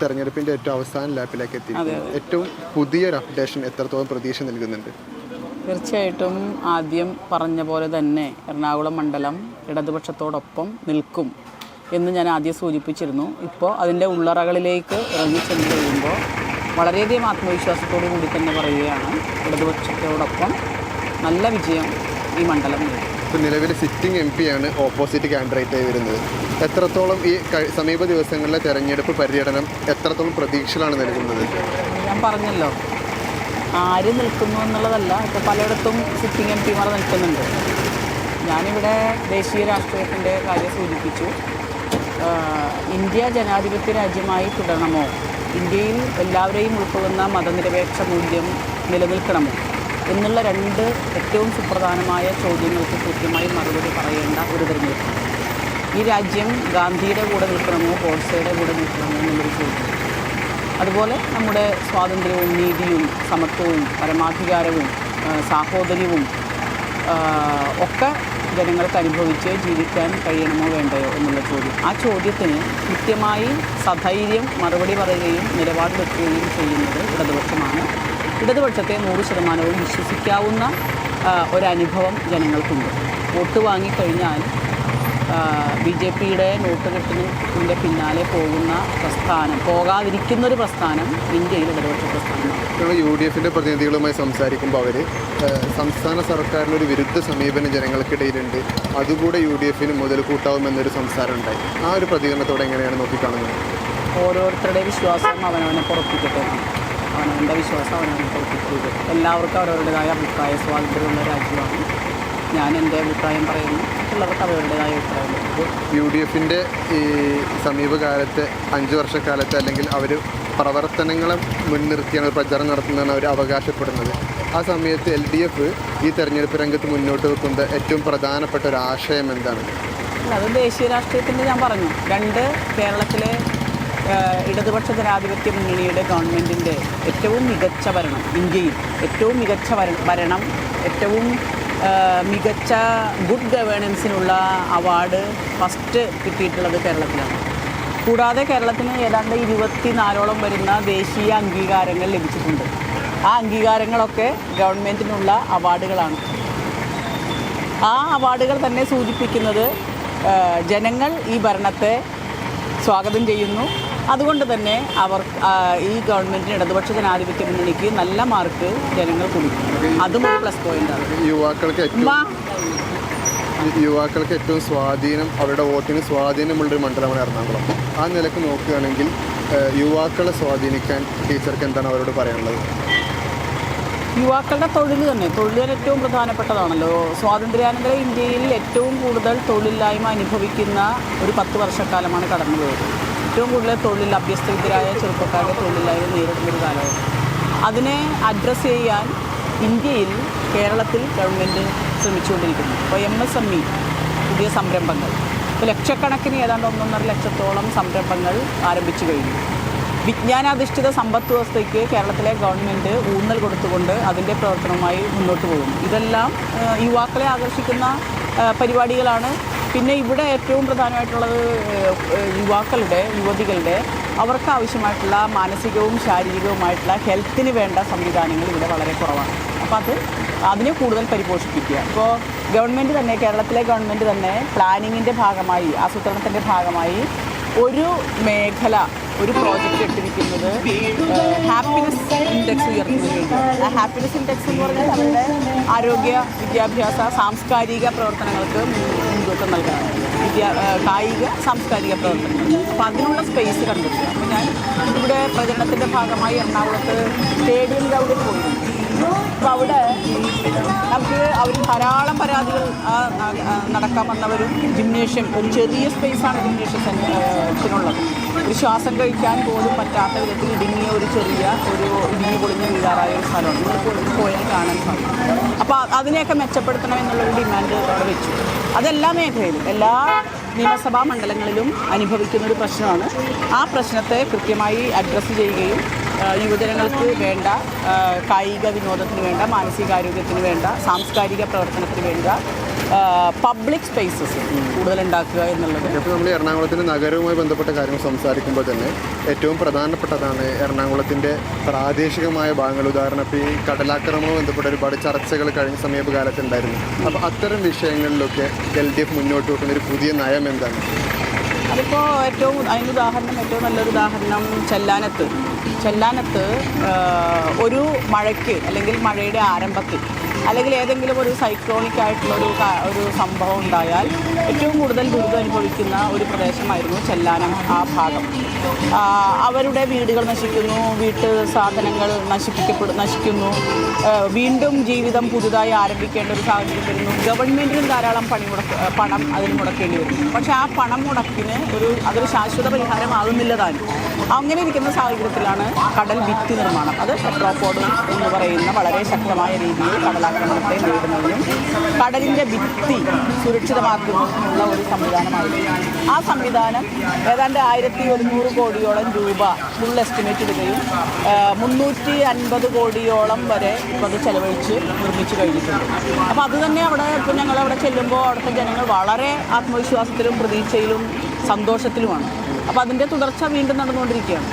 തെരഞ്ഞെടുപ്പിൻ്റെ ഏറ്റവും അവസാന ലാപ്പിലേക്ക് എത്തി. ഏറ്റവും പുതിയൊരു അപ്ഡേഷൻ എത്രത്തോളം പ്രതീക്ഷ നൽകുന്നുണ്ട്? തീർച്ചയായിട്ടും ആദ്യം പറഞ്ഞ പോലെ തന്നെ എറണാകുളം മണ്ഡലം ഇടതുപക്ഷത്തോടൊപ്പം നിൽക്കും എന്ന് ഞാൻ ആദ്യം സൂചിപ്പിച്ചിരുന്നു. ഇപ്പോൾ അതിൻ്റെ ഉള്ളറകളിലേക്ക് ഇറങ്ങിച്ചെന്ന് കഴിയുമ്പോൾ വളരെയധികം ആത്മവിശ്വാസത്തോടു കൂടി തന്നെ പറയുകയാണ്, ഇടതുപക്ഷത്തോടൊപ്പം നല്ല വിജയം ഈ മണ്ഡലം നേടും. ഇപ്പോൾ നിലവിൽ സിറ്റിംഗ് MP ആണ് ഓപ്പോസിറ്റ് കാൻഡിഡേറ്റായി വരുന്നത്. എത്രത്തോളം ഈ സമീപ ദിവസങ്ങളിലെ തെരഞ്ഞെടുപ്പ് പര്യടനം എത്രത്തോളം പ്രതീക്ഷകളാണ് നൽകുന്നത്? ഞാൻ പറഞ്ഞല്ലോ, ആര് നിൽക്കുന്നു എന്നുള്ളതല്ല, ഇപ്പോൾ പലയിടത്തും സിറ്റിംഗ് MP നിൽക്കുന്നുണ്ട്. ഞാനിവിടെ ദേശീയ രാഷ്ട്രീയത്തിൻ്റെ കാര്യം സൂചിപ്പിച്ചു. ഇന്ത്യ ജനാധിപത്യ രാജ്യമായി തുടരണമോ, ഇന്ത്യയിൽ എല്ലാവരെയും ഉൾക്കൊള്ളുന്ന മതനിരപേക്ഷ മൂല്യം നിലനിൽക്കണമോ എന്നുള്ള രണ്ട് ഏറ്റവും സുപ്രധാനമായ ചോദ്യങ്ങൾക്ക് കൃത്യമായി മറുപടി പറയേണ്ട ഒരു തിരഞ്ഞെടുപ്പ്. ഈ രാജ്യം ഗാന്ധിയുടെ കൂടെ നിൽക്കണമോ ഗോഡ്സെയുടെ കൂടെ നിൽക്കണമോ എന്നുള്ളൊരു ചോദ്യം. അതുപോലെ നമ്മുടെ സ്വാതന്ത്ര്യവും നീതിയും സമത്വവും പരമാധികാരവും സാഹോദര്യവും ഒക്കെ ജനങ്ങൾക്ക് അനുഭവിച്ച് ജീവിക്കാൻ കഴിയണമോ വേണ്ടയോ എന്നുള്ള ചോദ്യം. ആ ചോദ്യത്തിന് കൃത്യമായി സധൈര്യം മറുപടി പറയുകയും നിലപാടെടുക്കുകയും ചെയ്യുന്നത് ഇടതുപക്ഷമാണ്. ഇടതുപക്ഷത്തെ 100% വിശ്വസിക്കാവുന്ന ഒരനുഭവം ജനങ്ങൾക്കുണ്ട്. വോട്ട് വാങ്ങിക്കഴിഞ്ഞാൽ BJPയുടെ നോട്ട് കെട്ടിൻ്റെ പിന്നാലെ പോകുന്ന പ്രസ്ഥാനം, പോകാതിരിക്കുന്നൊരു പ്രസ്ഥാനം ഇന്ത്യയിൽ ഇടതുപക്ഷ പ്രസ്ഥാനമാണ്. UDFൻ്റെ പ്രതിനിധികളുമായി സംസാരിക്കുമ്പോൾ അവർ സംസ്ഥാന സർക്കാരിനൊരു വിരുദ്ധ സമീപനം ജനങ്ങൾക്കിടയിലുണ്ട്, അതുകൂടെ UDFന് മുതൽ കൂട്ടാവുമെന്നൊരു സംസാരം ഉണ്ടായി. ആ ഒരു പ്രതികരണത്തോടെ എങ്ങനെയാണ് നോക്കിക്കാണുന്നത്? ഓരോരുത്തരുടെ വിശ്വാസം അവനവനെ പുറപ്പിക്കട്ടെ. അവനവൻ്റെ വിശ്വാസം അവനവനെ പുറപ്പിക്കരുത്. എല്ലാവർക്കും അവരവരുടേതായ അഭിപ്രായ സ്വാതന്ത്ര്യമുള്ള രാജ്യമാണ്. ഞാൻ എൻ്റെ അഭിപ്രായം പറയുന്നു, മറ്റുള്ളവർക്ക് അവരുടേതായ അഭിപ്രായം. UDFൻ്റെ ഈ സമീപകാലത്തെ 5 വർഷക്കാലത്ത് അല്ലെങ്കിൽ അവർ പ്രവർത്തനങ്ങളെ മുൻനിർത്തിയാണ് പ്രചാരണം നടത്തുന്നതാണ് അവർ അവകാശപ്പെടുന്നത്. ആ സമയത്ത് LDF ഈ തെരഞ്ഞെടുപ്പ് രംഗത്ത് മുന്നോട്ട് വെക്കുന്ന ഏറ്റവും പ്രധാനപ്പെട്ട ഒരു ആശയം എന്താണ്? അത് ദേശീയ രാഷ്ട്രീയത്തിൻ്റെ ഞാൻ പറഞ്ഞു. കേരളത്തിലെ ഇടതുപക്ഷ ജനാധിപത്യ മുന്നണിയുടെ ഗവൺമെൻറ്റിൻ്റെ ഏറ്റവും മികച്ച ഭരണം, ഇന്ത്യയിൽ ഏറ്റവും മികച്ച ഭരണം, ഏറ്റവും മികച്ച ഗുഡ് ഗവേണൻസിനുള്ള അവാർഡ് ഫസ്റ്റ് കിട്ടിയിട്ടുള്ളത് കേരളത്തിലാണ്. കൂടാതെ കേരളത്തിന് ഏതാണ്ട് 24ഓളം വരുന്ന ദേശീയ അംഗീകാരങ്ങൾ ലഭിച്ചിട്ടുണ്ട്. ആ അംഗീകാരങ്ങളൊക്കെ ഗവൺമെൻറ്റിനുള്ള അവാർഡുകളാണ്. ആ അവാർഡുകൾ തന്നെ സൂചിപ്പിക്കുന്നത് ജനങ്ങൾ ഈ ഭരണത്തെ സ്വാഗതം ചെയ്യുന്നു. അതുകൊണ്ട് തന്നെ ഈ ഗവൺമെൻറ്റിന് ഇടതുപക്ഷ ജനാധിപത്യ മുന്നണിക്ക് നല്ല മാർക്ക് ജനങ്ങൾ കൊടുക്കും. അതും ഒരു പ്ലസ് പോയിൻ്റാണ്. യുവാക്കൾക്ക് ഏറ്റവും സ്വാധീനം, അവരുടെ വോട്ടിന് സ്വാധീനമുള്ളൊരു മണ്ഡലമാണ് എറണാകുളം. ആ നിലക്ക് നോക്കുകയാണെങ്കിൽ യുവാക്കളെ സ്വാധീനിക്കാൻ ടീച്ചർക്ക് എന്താണ് അവരോട് പറയാനുള്ളത്? യുവാക്കളുടെ തൊഴിൽ ഏറ്റവും പ്രധാനപ്പെട്ടതാണല്ലോ. സ്വാതന്ത്ര്യാനന്തര ഇന്ത്യയിൽ ഏറ്റവും കൂടുതൽ തൊഴിലില്ലായ്മ അനുഭവിക്കുന്ന ഒരു 10 വർഷക്കാലമാണ് കടന്നുപോയത്. ഏറ്റവും കൂടുതൽ അഭ്യസ്തവിദ്യരായ ചെറുപ്പക്കാരുടെ തൊഴിലില്ലായ്മ നേരിടുന്നൊരു കാലമാണ്. അതിനെ അഡ്രസ്സ് ചെയ്യാൻ ഇന്ത്യയിൽ കേരളത്തിൽ ഗവൺമെൻറ് ശ്രമിച്ചുകൊണ്ടിരിക്കുന്നു. ഇപ്പോൾ MSME പുതിയ സംരംഭങ്ങൾ, ഇപ്പോൾ ലക്ഷക്കണക്കിന് ഏതാണ്ട് 1.5 ലക്ഷത്തോളം സംരംഭങ്ങൾ ആരംഭിച്ചു കഴിഞ്ഞു. വിജ്ഞാനാധിഷ്ഠിത സമ്പദ് വ്യവസ്ഥയ്ക്ക് കേരളത്തിലെ ഗവൺമെൻറ് ഊന്നൽ കൊടുത്തുകൊണ്ട് അതിൻ്റെ പ്രവർത്തനവുമായി മുന്നോട്ട് പോകുന്നു. ഇതെല്ലാം യുവാക്കളെ ആകർഷിക്കുന്ന പരിപാടികളാണ്. പിന്നെ ഇവിടെ ഏറ്റവും പ്രധാനമായിട്ടുള്ളത് യുവതികളുടെ അവർക്ക് ആവശ്യമായിട്ടുള്ള മാനസികവും ശാരീരികവുമായിട്ടുള്ള ഹെൽത്തിന് വേണ്ട സംവിധാനങ്ങൾ ഇവിടെ വളരെ കുറവാണ്. അപ്പോൾ അതിനെ കൂടുതൽ പരിപോഷിപ്പിക്കുക. ഇപ്പോൾ കേരളത്തിലെ ഗവൺമെൻറ് തന്നെ പ്ലാനിങ്ങിൻ്റെ ഭാഗമായി, ആസൂത്രണത്തിൻ്റെ ഭാഗമായി ഒരു മേഖല, ഒരു പ്രോജക്റ്റ് ഇട്ടിരിക്കുന്നത് ഹാപ്പിനെസ് ഇൻഡെക്സ് ഉയർത്തുന്നതിന് വേണ്ടി. ആ ഹാപ്പിനെസ് ഇൻഡെക്സ് എന്ന് പറഞ്ഞാൽ അവരുടെ ആരോഗ്യ, വിദ്യാഭ്യാസ, സാംസ്കാരിക പ്രവർത്തനങ്ങൾക്ക് മുൻതൂക്കം നൽകണം. കായിക, സാംസ്കാരിക പ്രവർത്തനങ്ങൾ. അപ്പോൾ അതിനുള്ള സ്പേസ് കണ്ടെത്തുക. അപ്പോൾ ഞാൻ ഇവിടെ പ്രചരണത്തിൻ്റെ ഭാഗമായി എറണാകുളത്ത് സ്റ്റേഡിയം ഗ്രൗണ്ടിൽ പോയിരുന്നു. അപ്പോൾ അവിടെ അവർ ധാരാളം പരാതികൾ നടക്കാൻ വന്നവരും, ജിംനേഷ്യം, ഒരു ചെറിയ സ്പേസാണ് ജിംനേഷ്യത്തിനുള്ളത്. ഒരു ശ്വാസം കഴിക്കാൻ പോലും പറ്റാത്ത വിധത്തിൽ ഇടുങ്ങിയ ഒരു ഇടുങ്ങി പൊളിഞ്ഞ് വീഴാറായ ഒരു സ്ഥലമാണ്. ഇവിടെ പോയാൽ കാണാൻ സാധിക്കും. അപ്പോൾ അതിനെയൊക്കെ മെച്ചപ്പെടുത്തണം എന്നുള്ളൊരു ഡിമാൻഡ് അവിടെ വെച്ചു. അതെല്ലാ മേഖലയിലും, എല്ലാ നിയമസഭാ മണ്ഡലങ്ങളിലും അനുഭവിക്കുന്നൊരു പ്രശ്നമാണ്. ആ പ്രശ്നത്തെ കൃത്യമായി അഡ്രസ്സ് ചെയ്യുകയും യുവജനങ്ങൾക്ക് വേണ്ട കായിക വിനോദത്തിന് വേണ്ട, മാനസികാരോഗ്യത്തിന് വേണ്ട, സാംസ്കാരിക പ്രവർത്തനത്തിന് വേണ്ട പബ്ലിക് സ്പേസസ് കൂടുതൽ ഉണ്ടാക്കുക എന്നുള്ളത്. ഇപ്പോൾ നമ്മൾ എറണാകുളത്തിൻ്റെ നഗരവുമായി ബന്ധപ്പെട്ട കാര്യങ്ങൾ സംസാരിക്കുമ്പോൾ തന്നെ ഏറ്റവും പ്രധാനപ്പെട്ടതാണ് എറണാകുളത്തിൻ്റെ പ്രാദേശികമായ ഭാഗങ്ങൾ. ഉദാഹരണം ഇപ്പോൾ ഈ കടലാക്രമണവുമായി ബന്ധപ്പെട്ട ഒരുപാട് ചർച്ചകൾ കഴിഞ്ഞ സമീപകാലത്ത് ഉണ്ടായിരുന്നു. അപ്പോൾ അത്തരം വിഷയങ്ങളിലൊക്കെ LDF മുന്നോട്ട് വെക്കുന്ന ഒരു പുതിയ നയം എന്താണ്? അതിപ്പോൾ ഏറ്റവും നല്ലൊരു ഉദാഹരണം ചെല്ലാനത്ത് ഒരു മഴയ്ക്ക് അല്ലെങ്കിൽ മഴയുടെ ആരംഭത്തിൽ അല്ലെങ്കിൽ ഏതെങ്കിലും ഒരു സൈക്ലോണിക് ആയിട്ടുള്ള ഒരു സംഭവം ഉണ്ടായാൽ ഏറ്റവും കൂടുതൽ ദുരിതം അനുഭവിക്കുന്ന ഒരു പ്രദേശമായിരുന്നു ചെല്ലാനം. ആ ഭാഗം അവരുടെ വീടുകൾ നശിക്കുന്നു, വീട്ടു സാധനങ്ങൾ നശിക്കുന്നു, വീണ്ടും ജീവിതം പുതുതായി ആരംഭിക്കേണ്ട ഒരു സാഹചര്യം വരുന്നു. ഗവൺമെൻറ്റിനും ധാരാളം പണം അതിന് മുടക്കേണ്ടി വരുന്നു. പക്ഷേ ആ പണം മുടക്കിന് അതൊരു ശാശ്വത പരിഹാരമാകുന്നില്ല താനും. അങ്ങനെ ഇരിക്കുന്ന സാഹചര്യത്തിലാണ് കടൽ ഭിത്തി നിർമ്മാണം. അത് ടെട്രാപോഡ് എന്ന് പറയുന്ന വളരെ ശക്തമായ രീതിയിൽ കടലാക്രമണത്തെ നേരിടുന്നതിനും കടലിൻ്റെ ഭിത്തി സുരക്ഷിതമാക്കുന്നതിനുള്ള ഒരു സംവിധാനമായിരുന്നു. ആ സംവിധാനം ഏതാണ്ട് 1100 കോടിയോളം രൂപ ഫുൾ എസ്റ്റിമേറ്റ് ഇടുകയും 350 കോടിയോളം വരെ ഇപ്പോൾ അത് ചെലവഴിച്ച് നിർമ്മിച്ചു കഴിഞ്ഞിട്ടുണ്ട്. അപ്പോൾ അത് തന്നെ ഇപ്പോൾ ഞങ്ങളവിടെ ചെല്ലുമ്പോൾ അവിടുത്തെ ജനങ്ങൾ വളരെ ആത്മവിശ്വാസത്തിലും പ്രതീക്ഷയിലും സന്തോഷത്തിലുമാണ്. അപ്പോൾ അതിൻ്റെ തുടർച്ച വീണ്ടും നടന്നുകൊണ്ടിരിക്കുകയാണ്.